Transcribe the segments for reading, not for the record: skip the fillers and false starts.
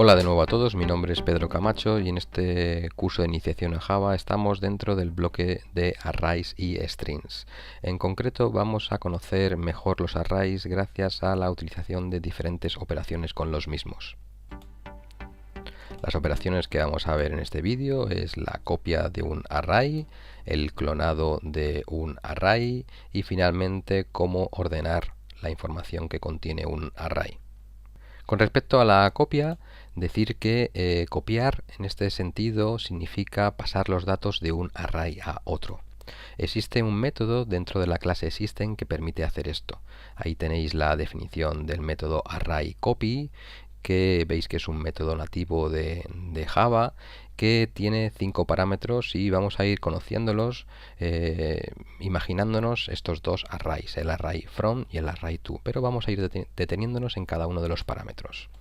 Hola de nuevo a todos, mi nombre es Pedro Camacho y en este curso de iniciación a Java estamos dentro del bloque de arrays y strings. En concreto vamos a conocer mejor los arrays gracias a la utilización de diferentes operaciones con los mismos. Las operaciones que vamos a ver en este vídeo es la copia de un array, el clonado de un array y finalmente cómo ordenar la información que contiene un array. Con respecto a la copia, decir que copiar en este sentido significa pasar los datos de un array a otro. Existe un método dentro de la clase System que permite hacer esto. Ahí tenéis la definición del método arrayCopy, que veis que es un método nativo de Java que tiene 5 parámetros y vamos a ir conociéndolos imaginándonos estos dos arrays, el array from y el array to, pero vamos a ir deteniéndonos en cada uno de los parámetros.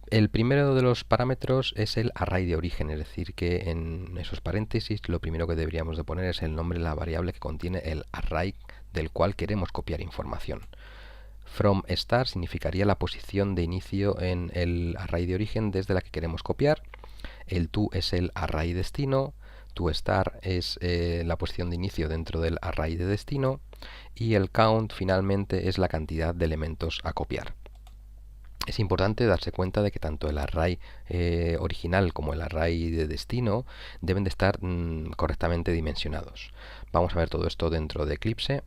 El primero de los parámetros es el array de origen, es decir que en esos paréntesis lo primero que deberíamos de poner es el nombre de la variable que contiene el array del cual queremos copiar información. From start significaría la posición de inicio en el array de origen desde la que queremos copiar. El to es el array destino. To start es la posición de inicio dentro del array de destino. Y el count finalmente es la cantidad de elementos a copiar. Es importante darse cuenta de que tanto el array original como el array de destino deben de estar correctamente dimensionados. Vamos a ver todo esto dentro de Eclipse.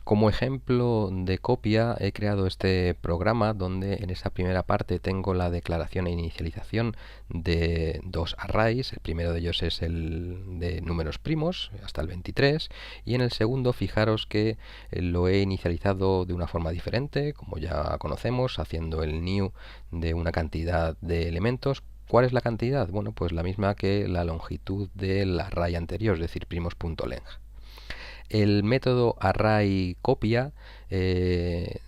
Como ejemplo de copia he creado este programa donde en esa primera parte tengo la declaración e inicialización de dos arrays. El primero de ellos es el de números primos hasta el 23 y en el segundo fijaros que lo he inicializado de una forma diferente, como ya conocemos, haciendo el new de una cantidad de elementos. ¿Cuál es la cantidad? Bueno, pues la misma que la longitud del array anterior, es decir, primos.length. El método arrayCopia de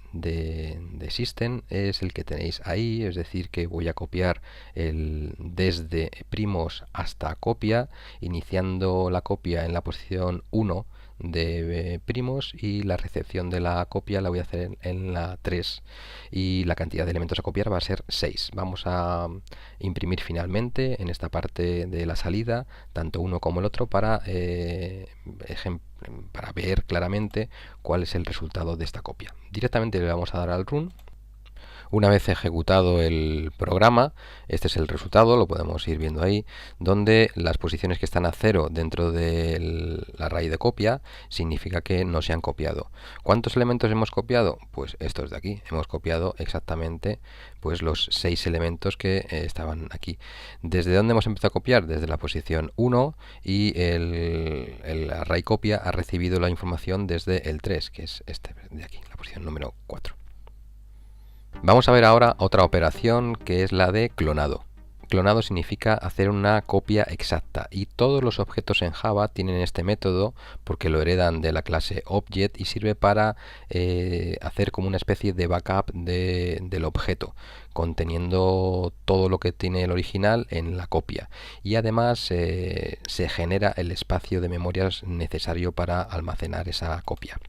System es el que tenéis ahí, es decir que voy a copiar desde primos hasta copia, iniciando la copia en la posición 1 de primos y la recepción de la copia la voy a hacer en la 3 y la cantidad de elementos a copiar va a ser 6. Vamos a imprimir finalmente en esta parte de la salida tanto uno como el otro para ver claramente cuál es el resultado de esta copia. Directamente le vamos a dar al run. Una vez ejecutado el programa, este es el resultado, lo podemos ir viendo ahí, donde las posiciones que están a 0 dentro del array de copia significa que no se han copiado. ¿Cuántos elementos hemos copiado? Pues estos de aquí. Hemos copiado exactamente pues los 6 elementos que estaban aquí. ¿Desde dónde hemos empezado a copiar? Desde la posición 1 y el array copia ha recibido la información desde el 3, que es este de aquí, la posición número 4. Vamos a ver ahora otra operación que es la de clonado. Clonado significa hacer una copia exacta y todos los objetos en Java tienen este método porque lo heredan de la clase Object y sirve para hacer como una especie de backup del objeto, conteniendo todo lo que tiene el original en la copia y además se genera el espacio de memorias necesario para almacenar esa copia.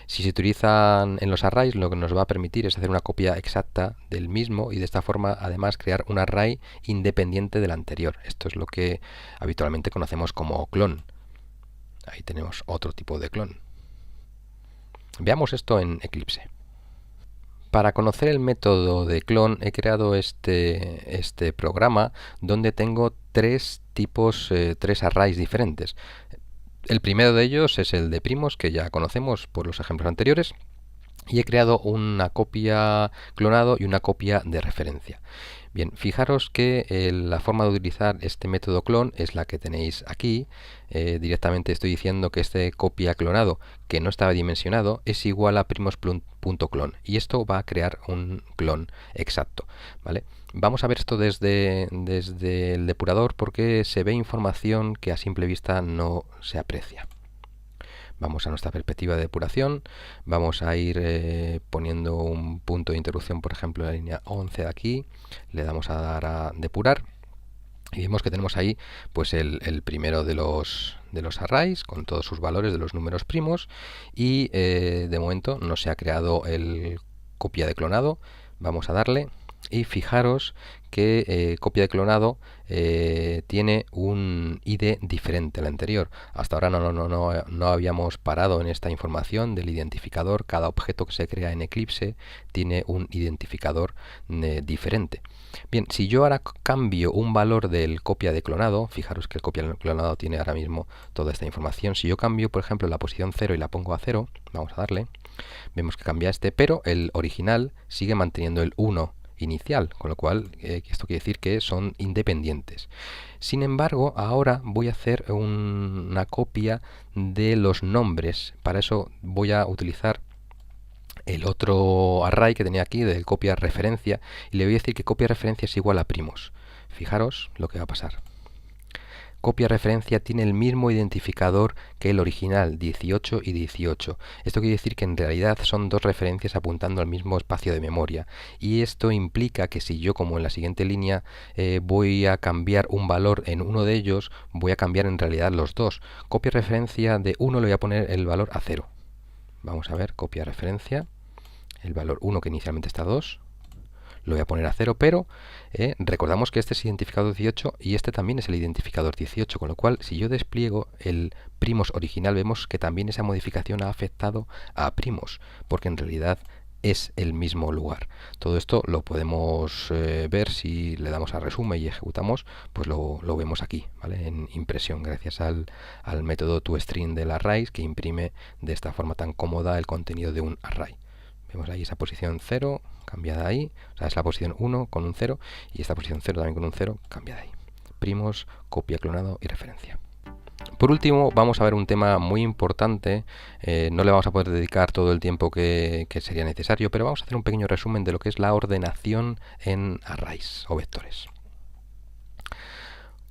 Si se utilizan en los arrays, lo que nos va a permitir es hacer una copia exacta del mismo y de esta forma además crear un array independiente del anterior. Esto es lo que habitualmente conocemos como clon. Ahí tenemos otro tipo de clon. Veamos esto en Eclipse. Para conocer el método de clon he creado este programa donde tengo tres arrays diferentes. El primero de ellos es el de primos, que ya conocemos por los ejemplos anteriores, y he creado una copia clonado y una copia de referencia. Bien, fijaros que la forma de utilizar este método clon es la que tenéis aquí. Directamente estoy diciendo que este copia clonado, que no estaba dimensionado, es igual a primos.clon y esto va a crear un clon exacto, ¿vale? Vamos a ver esto desde el depurador porque se ve información que a simple vista no se aprecia. Vamos a nuestra perspectiva de depuración, vamos a ir poniendo un punto de interrupción, por ejemplo, en la línea 11 de aquí, le damos a dar a depurar y vemos que tenemos ahí pues el primero de los arrays con todos sus valores de los números primos y de momento no se ha creado el copia de clonado. Vamos a darle Y fijaros que copia de clonado tiene un ID diferente al anterior. Hasta ahora no habíamos parado en esta información del identificador. Cada objeto que se crea en Eclipse tiene un identificador diferente. Bien, si yo ahora cambio un valor del copia de clonado, fijaros que el copia de clonado tiene ahora mismo toda esta información. Si yo cambio, por ejemplo, la posición 0 y la pongo a 0, vamos a darle, vemos que cambia pero el original sigue manteniendo el 1 inicial, con lo cual esto quiere decir que son independientes. Sin embargo, ahora voy a hacer una copia de los nombres. Para eso voy a utilizar el otro array que tenía aquí del copia referencia y le voy a decir que copia referencia es igual a primos. Fijaros lo que va a pasar. Copia referencia tiene el mismo identificador que el original, 18 y 18. Esto quiere decir que en realidad son dos referencias apuntando al mismo espacio de memoria. Y esto implica que si yo, como en la siguiente línea, voy a cambiar un valor en uno de ellos, voy a cambiar en realidad los dos. Copia referencia de 1 le voy a poner el valor a 0. Vamos a ver, copia referencia, el valor 1 que inicialmente está a 2. Lo voy a poner a 0, pero recordamos que este es identificador 18 y este también es el identificador 18, con lo cual si yo despliego el primos original vemos que también esa modificación ha afectado a primos, porque en realidad es el mismo lugar. Todo esto lo podemos ver si le damos a resumen y ejecutamos, pues lo vemos aquí, ¿vale? En impresión, gracias al método toString del array que imprime de esta forma tan cómoda el contenido de un array. Vemos ahí esa posición 0 cambiada ahí, o sea, es la posición 1 con un 0 y esta posición 0 también con un 0 cambiada ahí. Primos, copia, clonado y referencia. Por último, vamos a ver un tema muy importante. No le vamos a poder dedicar todo el tiempo que sería necesario, pero vamos a hacer un pequeño resumen de lo que es la ordenación en arrays o vectores.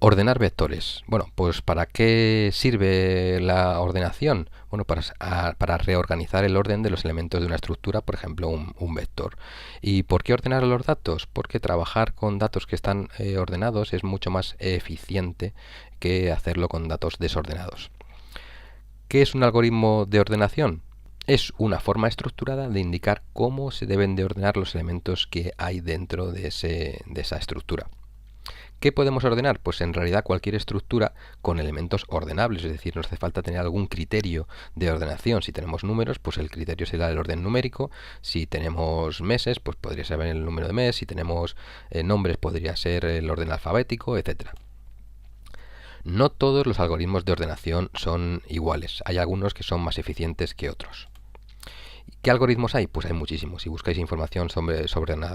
Ordenar vectores. Bueno, pues ¿para qué sirve la ordenación? Bueno, para reorganizar el orden de los elementos de una estructura, por ejemplo, un vector. ¿Y por qué ordenar los datos? Porque trabajar con datos que están ordenados es mucho más eficiente que hacerlo con datos desordenados. ¿Qué es un algoritmo de ordenación? Es una forma estructurada de indicar cómo se deben de ordenar los elementos que hay dentro de esa estructura. ¿Qué podemos ordenar? Pues en realidad cualquier estructura con elementos ordenables, es decir, no hace falta tener algún criterio de ordenación. Si tenemos números, pues el criterio será el orden numérico. Si tenemos meses, pues podría ser el número de mes. Si tenemos nombres, podría ser el orden alfabético, etcétera. No todos los algoritmos de ordenación son iguales. Hay algunos que son más eficientes que otros. ¿Qué algoritmos hay? Pues hay muchísimos. Si buscáis información sobre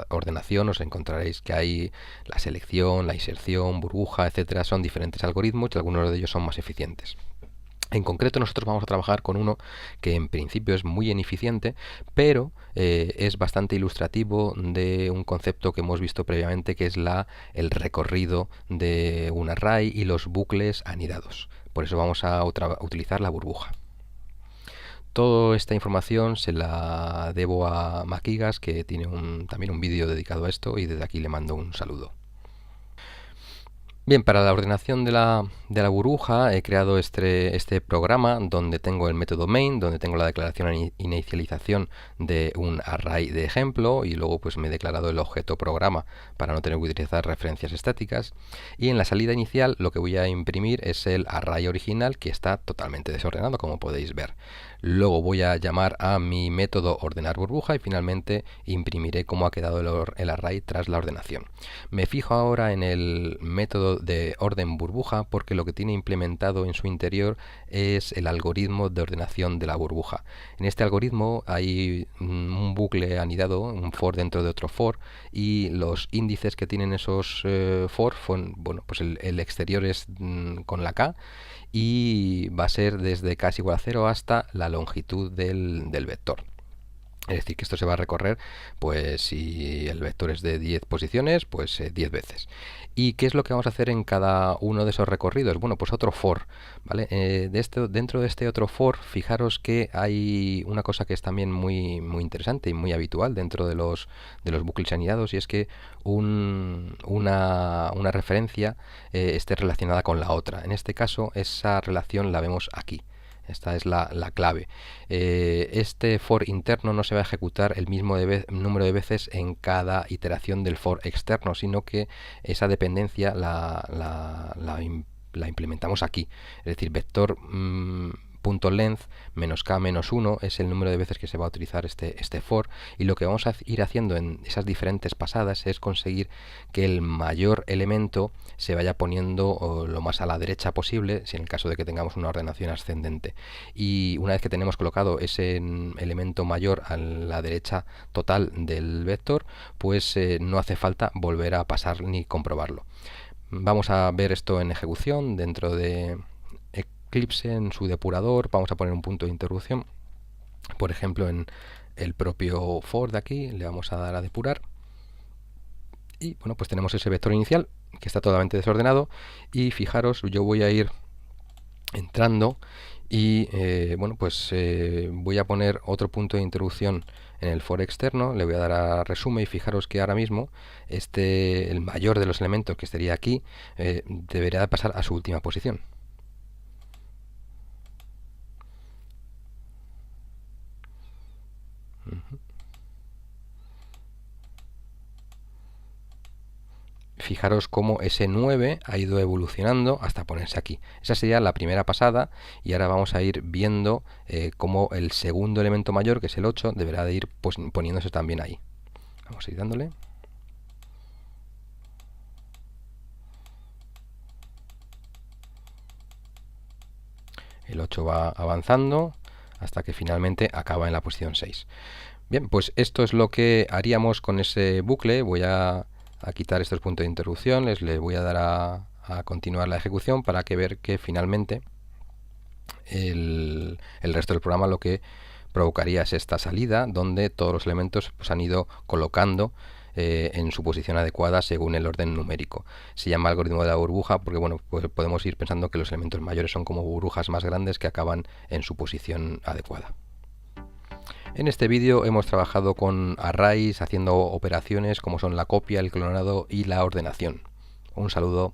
ordenación, os encontraréis que hay la selección, la inserción, burbuja, etcétera. Son diferentes algoritmos y algunos de ellos son más eficientes. En concreto, nosotros vamos a trabajar con uno que en principio es muy ineficiente, pero es bastante ilustrativo de un concepto que hemos visto previamente, que es el recorrido de un array y los bucles anidados. Por eso vamos a utilizar la burbuja. Toda esta información se la debo a Maquigas, que tiene también un vídeo dedicado a esto, y desde aquí le mando un saludo. Bien, para la ordenación de la burbuja he creado este programa donde tengo el método main, donde tengo la declaración e inicialización de un array de ejemplo y luego pues me he declarado el objeto programa para no tener que utilizar referencias estáticas. Y en la salida inicial lo que voy a imprimir es el array original, que está totalmente desordenado, como podéis ver. Luego voy a llamar a mi método ordenar burbuja y finalmente imprimiré cómo ha quedado el array tras la ordenación. Me fijo ahora en el método de orden burbuja porque lo que tiene implementado en su interior es el algoritmo de ordenación de la burbuja. En este algoritmo hay un bucle anidado, un for dentro de otro for, y los índices que tienen esos for, bueno, pues el exterior es con la k, y va a ser desde k es igual a 0 hasta la longitud del vector. Es decir, que esto se va a recorrer, pues si el vector es de 10 posiciones, pues 10 veces. ¿Y qué es lo que vamos a hacer en cada uno de esos recorridos? Bueno, pues otro for, ¿vale? Dentro de este otro for, fijaros que hay una cosa que es también muy interesante y muy habitual dentro de los bucles anidados, y es que una referencia esté relacionada con la otra. En este caso, esa relación la vemos aquí. Esta es la clave. Este for interno no se va a ejecutar el mismo número de veces en cada iteración del for externo, sino que esa dependencia la implementamos aquí. Es decir, vector .length menos k menos 1 es el número de veces que se va a utilizar este for, y lo que vamos a ir haciendo en esas diferentes pasadas es conseguir que el mayor elemento se vaya poniendo lo más a la derecha posible, si en el caso de que tengamos una ordenación ascendente. Y una vez que tenemos colocado ese elemento mayor a la derecha total del vector, pues no hace falta volver a pasar ni comprobarlo. Vamos a ver esto en ejecución dentro de Eclipse, en su depurador. Vamos a poner un punto de interrupción, por ejemplo en el propio for de aquí, le vamos a dar a depurar, y bueno, pues tenemos ese vector inicial que está totalmente desordenado, y fijaros, yo voy a ir entrando y bueno, pues voy a poner otro punto de interrupción en el for externo, le voy a dar a resume, y fijaros que ahora mismo el mayor de los elementos, que estaría aquí, debería pasar a su última posición. Fijaros cómo ese 9 ha ido evolucionando hasta ponerse aquí. Esa sería la primera pasada, y ahora vamos a ir viendo cómo el segundo elemento mayor, que es el 8, deberá de ir poniéndose también ahí. Vamos a ir dándole. El 8 va avanzando hasta que finalmente acaba en la posición 6. Bien, pues esto es lo que haríamos con ese bucle. Voy a quitar estos puntos de interrupción, le voy a dar a continuar la ejecución para ver que finalmente el resto del programa lo que provocaría es esta salida, donde todos los elementos pues han ido colocando en su posición adecuada según el orden numérico. Se llama algoritmo de la burbuja porque bueno, pues podemos ir pensando que los elementos mayores son como burbujas más grandes que acaban en su posición adecuada. En este vídeo hemos trabajado con arrays haciendo operaciones como son la copia, el clonado y la ordenación. Un saludo.